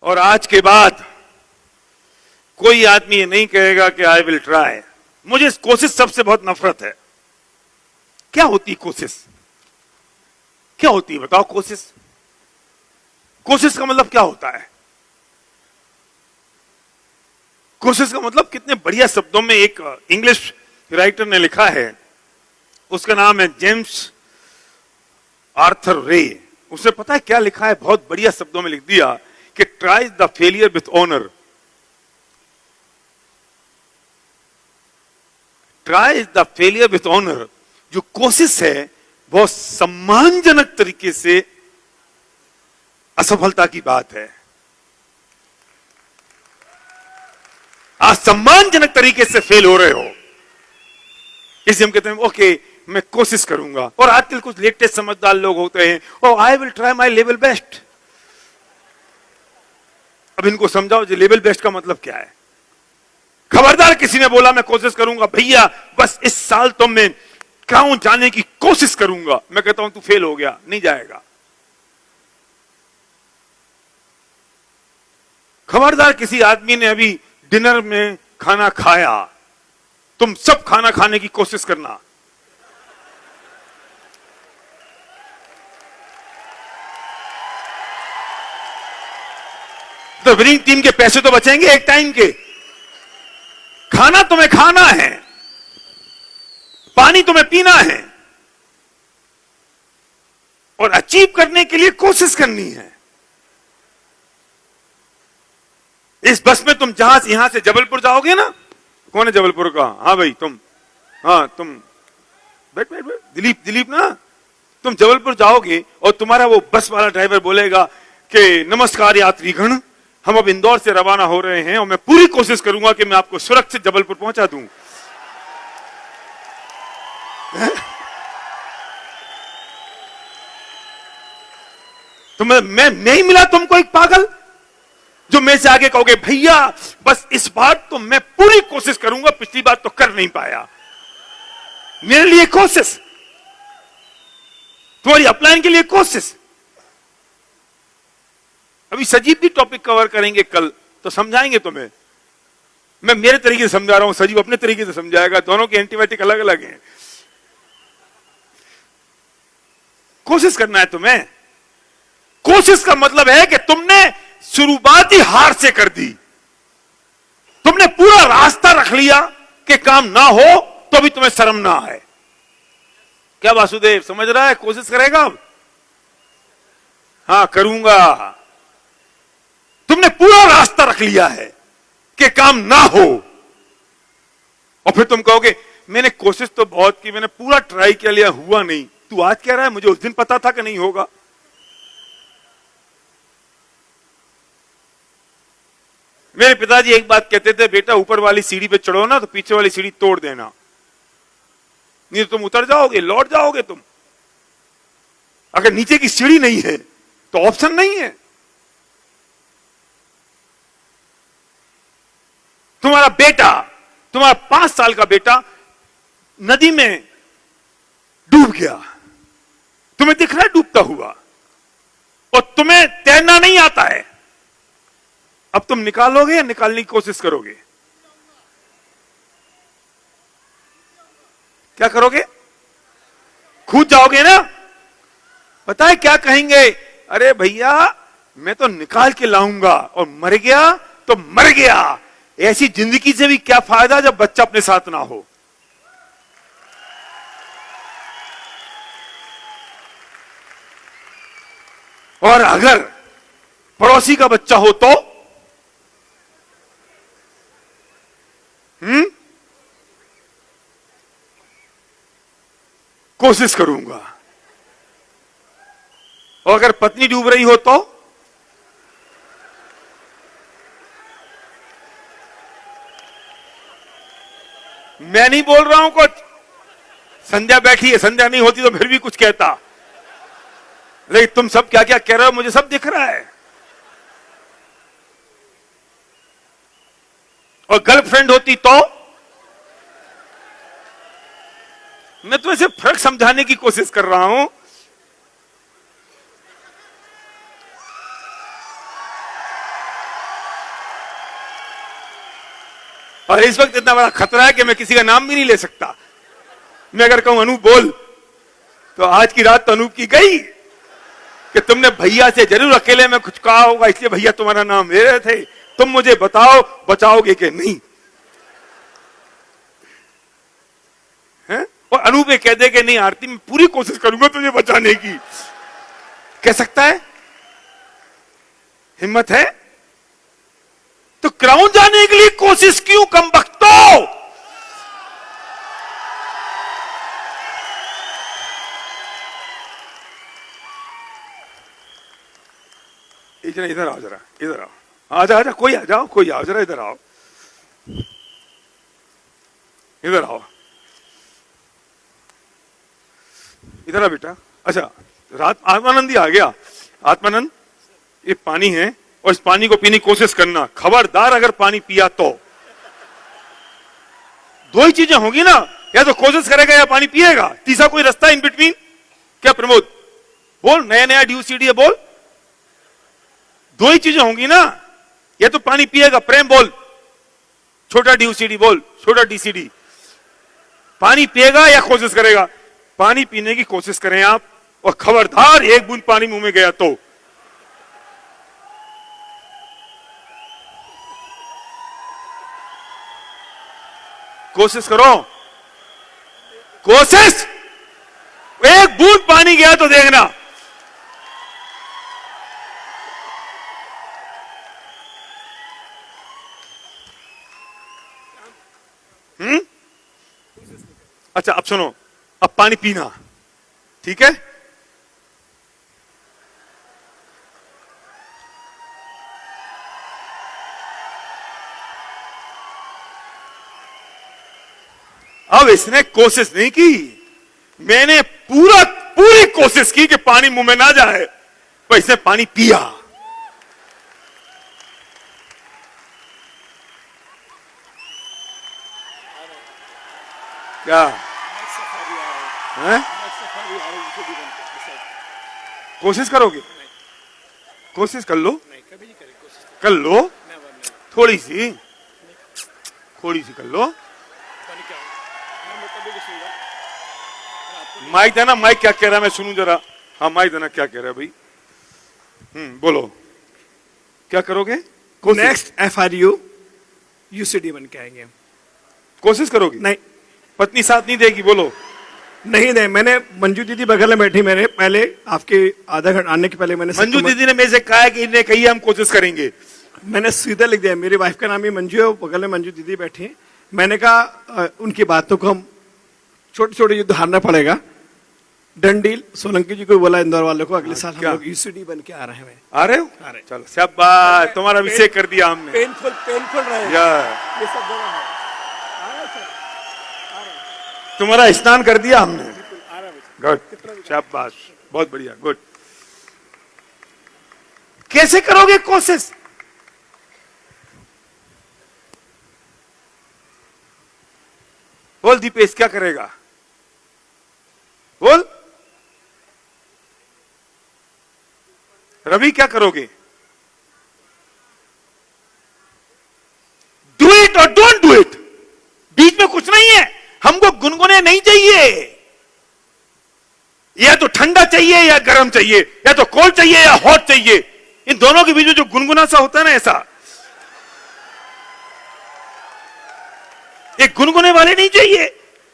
और आज के बाद कोई आदमी ये नहीं कहेगा कि आई विल ट्राई। मुझे इस कोशिश सबसे बहुत नफरत है। क्या होती कोशिश? क्या होती है बताओ? कोशिश कोशिश का मतलब क्या होता है? कोशिश का मतलब कितने बढ़िया शब्दों में एक इंग्लिश राइटर ने लिखा है, उसका नाम है जेम्स आर्थर रे। उसने पता है क्या लिखा है? बहुत बढ़िया शब्दों में लिख दिया कि try the failure with honour. Try the failure with honour. जो कोशिश है बहुत सम्मानजनक तरीके से असफलता की बात है। आज सम्मानजनक तरीके से फेल हो रहे हो, इसलिए हम कहते हैं ओके मैं कोशिश करूंगा। और आजकल कुछ लेटेस्ट समझदार लोग होते हैं, oh I will try my level best. अब इनको समझाओ जो लेवल बेस्ट का मतलब क्या है। खबरदार किसी ने बोला मैं कोशिश करूंगा, भैया बस इस साल तो मैं गांव जाने की कोशिश करूंगा, मैं कहता हूं तू फेल हो गया, नहीं जाएगा। खबरदार किसी आदमी ने अभी डिनर में खाना खाया, तुम सब खाना खाने की कोशिश करना। तो विनिंग टीम के पैसे तो बचेंगे एक टाइम के। खाना तुम्हें खाना है, पानी तुम्हें पीना है, और अचीव करने के लिए कोशिश करनी है। इस बस में तुम जहां से यहां से जबलपुर जाओगे ना, कौन है जबलपुर का? हाँ भाई तुम, हाँ तुम बैठ बैठ बैठ, दिलीप ना, तुम जबलपुर जाओगे और तुम्हारा वो बस वाला ड्राइवर बोलेगा कि नमस्कार यात्रीगण, हम अब इंदौर से रवाना हो रहे हैं और मैं पूरी कोशिश करूंगा कि मैं आपको सुरक्षित जबलपुर पहुंचा दूं। तो मैं नहीं मिला तुमको एक पागल जो मेरे से आगे कहोगे भैया बस इस बार तो मैं पूरी कोशिश करूंगा, पिछली बार तो कर नहीं पाया, मेरे लिए कोशिश, तुम्हारी अपलाइन के लिए कोशिश। अभी सजीव भी टॉपिक कवर करेंगे कल, तो समझाएंगे तुम्हें। मैं मेरे तरीके से समझा रहा हूं, सजीव अपने तरीके से समझाएगा, दोनों के एंटीबायोटिक अलग अलग हैं। कोशिश करना है तुम्हें। कोशिश का मतलब है कि तुमने शुरुआती हार से कर दी, तुमने पूरा रास्ता रख लिया कि काम ना हो तो भी तुम्हें शर्म ना आए। क्या वासुदेव समझ रहा है? कोशिश करेगा अब? हाँ करूंगा। तुमने पूरा रास्ता रख लिया है कि काम ना हो, और फिर तुम कहोगे मैंने कोशिश तो बहुत की, मैंने पूरा ट्राई किया लिया, हुआ नहीं। तू आज कह रहा है मुझे उस दिन पता था कि नहीं होगा। मेरे पिताजी एक बात कहते थे, बेटा ऊपर वाली सीढ़ी पे चढ़ो ना तो पीछे वाली सीढ़ी तोड़ देना, नहीं तो तुम उतर जाओगे, लौट जाओगे तुम। अगर नीचे की सीढ़ी नहीं है तो ऑप्शन नहीं है। तुम्हारा बेटा, तुम्हारा 5 साल का बेटा नदी में डूब गया, तुम्हें दिख रहा है डूबता हुआ, और तुम्हें तैरना नहीं आता है। अब तुम निकालोगे या निकालने की कोशिश करोगे? क्या करोगे? कूद जाओगे ना। पता है क्या कहेंगे? अरे भैया मैं तो निकाल के लाऊंगा, और मर गया तो मर गया। ऐसी जिंदगी से भी क्या फायदा जब बच्चा अपने साथ ना हो। और अगर पड़ोसी का बच्चा हो तो कोशिश करूंगा, और अगर पत्नी डूब रही हो तो मैं नहीं बोल रहा हूं कुछ, संध्या बैठी है, संध्या नहीं होती तो फिर भी कुछ कहता, लेकिन तुम सब क्या क्या कह रहे हो मुझे सब दिख रहा है। और गर्लफ्रेंड होती तो मैं तुम्हें सिर्फ फर्क समझाने की कोशिश कर रहा हूं। और इस वक्त इतना बड़ा खतरा है कि मैं किसी का नाम भी नहीं ले सकता। मैं अगर कहूं अनूप बोल, तो आज की रात तो अनूप की गई कि तुमने भैया से जरूर अकेले में कुछ कहा होगा, इसलिए भैया तुम्हारा नाम ले रहे थे। तुम मुझे बताओ बचाओगे कि नहीं? है? और अनूप ये कह दे कि नहीं आरती, मैं पूरी कोशिश करूंगा तुझे बचाने की। कह सकता है? हिम्मत है? तो क्राउन जाने के लिए कोशिश क्यों, कमबख्तों? इधर आओ जरा, इधर आओ, आजा आजा, कोई आ जाओ, कोई आओ जरा, इधर आओ, इधर आओ, इधर आ बेटा। अच्छा, रात आत्मानंद ही आ गया। आत्मानंद, ये पानी है और इस पानी को पीने की कोशिश करना, खबरदार अगर पानी पिया तो। दो ही चीजें होंगी ना, या तो कोशिश करेगा या पानी पिएगा, तीसरा कोई रास्ता इन बिटवीन? क्या प्रमोद बोल, नया नया ड्यूसीडी है बोल। दो ही चीजें होंगी ना, या तो पानी पिएगा, प्रेम बोल, छोटा ड्यूसीडी बोल, छोटा डीसीडी, पानी पिएगा या कोशिश करेगा? पानी पीने की कोशिश करें आप, और खबरदार एक बूंद पानी मुंह में गया तो। कोशिश करो, कोशिश, एक बूंद पानी गया तो देखना। अच्छा अब सुनो, अब पानी पीना, ठीक है? अब इसने कोशिश नहीं की, मैंने पूरी कोशिश की कि पानी मुंह में ना जाए, पर इसने पानी पिया। क्या है? कोशिश करोगे? कोशिश कर लो, कर लो, थोड़ी सी कर लो। माइक देना, माइक क्या कह रहा है मैं सुनूं जरा। हाँ माइक देना, क्या कह रहा है भाई? बोलो, क्या करोगे? नेक्स्ट FRU UCD बन के आएंगे। कोशिश करोगे? नहीं, पत्नी साथ नहीं देगी? बोलो। नहीं, मैंने मंजू दीदी बगल में बैठी, मेरे पहले आपके आधा घंटा आने के पहले मैंने मंजू दीदी ने मेरे से कहा है कि इन्हें कही हम कोशिश करेंगे। मैंने सीधा लिख दिया, मेरी वाइफ का नाम ही मंजू है, बगल में मंजू दीदी बैठी है। मैंने कहा उनकी बातों को हम छोटे छोटे युद्ध हारना पड़ेगा। Done deal. सोलंकी जी को बोला इंदौर वालों को, अगले साल हम लोग UCD बन के आ रहे हैं। आ रहे हो? चलो शाबाश, तुम्हारा अभिषेक कर दिया हमने। पेनफुल रहेगा ये सब जगह है। तुम्हारा स्नान कर दिया हमने। गुड, शाबाश, बहुत बढ़िया, गुड। कैसे करोगे कोशिश? बोल दीपेश, क्या करेगा? बोल रवि, क्या करोगे? डू इट और डोंट डू इट, बीच में कुछ नहीं है। हमको गुनगुने नहीं चाहिए, या तो ठंडा चाहिए या गर्म चाहिए, या तो कोल्ड चाहिए या हॉट चाहिए। इन दोनों के बीच में जो गुनगुना सा होता है ना, ऐसा ये गुनगुने वाले नहीं चाहिए।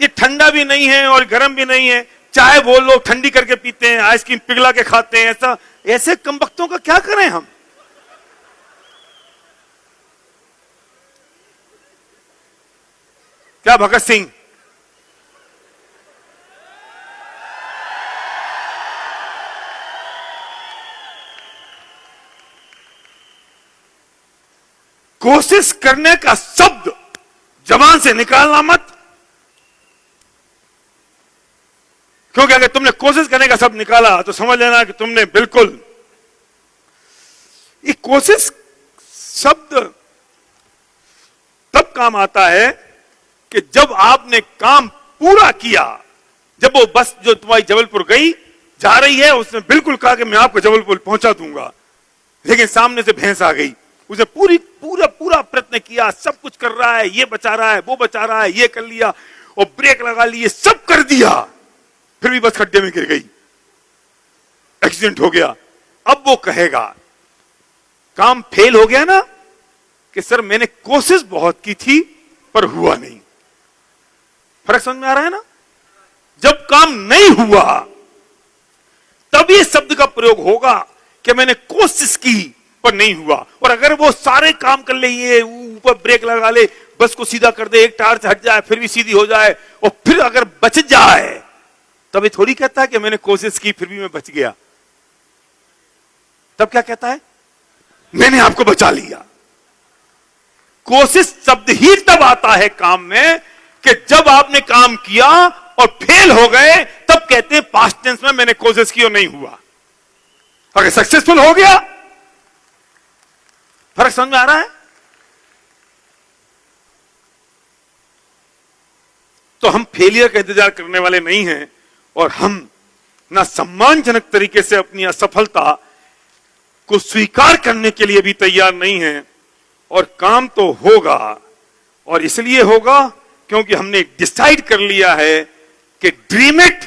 ये ठंडा भी नहीं है और गर्म भी नहीं है। चाय वो लोग ठंडी करके पीते हैं, आइसक्रीम पिघला के खाते हैं, ऐसा ऐसे कमबख्तों का क्या करें हम? क्या भगत सिंह? कोशिश करने का शब्द जबान से निकालना मत, क्योंकि अगर तुमने कोशिश करने का शब्द निकाला तो समझ लेना कि तुमने बिल्कुल, ये कोशिश शब्द तब काम आता है कि जब आपने काम पूरा किया। जब वो बस जो तुम्हारी जबलपुर गई जा रही है, उसने बिल्कुल कहा कि मैं आपको जबलपुर पहुंचा दूंगा, लेकिन सामने से भैंस आ गई उसने पूरा प्रयत्न किया, सब कुछ कर रहा है, ये बचा रहा है, वो बचा रहा है, ये कर लिया और ब्रेक लगा लिए, सब कर दिया, फिर भी बस खड्डे में गिर गई, एक्सीडेंट हो गया। अब वो कहेगा, काम फेल हो गया ना, कि सर मैंने कोशिश बहुत की थी पर हुआ नहीं। फर्क समझ में आ रहा है ना? जब काम नहीं हुआ तब ये शब्द का प्रयोग होगा कि मैंने कोशिश की पर नहीं हुआ। और अगर वो सारे काम कर ले, ये ऊपर ब्रेक लगा ले, बस को सीधा कर दे, एक टायर से हट जाए फिर भी सीधी हो जाए, और फिर अगर बच जाए, तब ये थोड़ी कहता है कि मैंने कोशिश की फिर भी मैं बच गया। तब क्या कहता है? मैंने आपको बचा लिया। कोशिश शब्द ही तब आता है काम में कि जब आपने काम किया और फेल हो गए, तब कहते हैं पास्ट टेंस में मैंने कोशिश की और नहीं हुआ। अगर सक्सेसफुल हो गया, फर्क समझ में आ रहा है? तो हम फेलियर का इंतजार करने वाले नहीं हैं, और हम ना सम्मानजनक तरीके से अपनी असफलता को स्वीकार करने के लिए भी तैयार नहीं हैं। और काम तो होगा, और इसलिए होगा क्योंकि हमने डिसाइड कर लिया है कि ड्रीम इट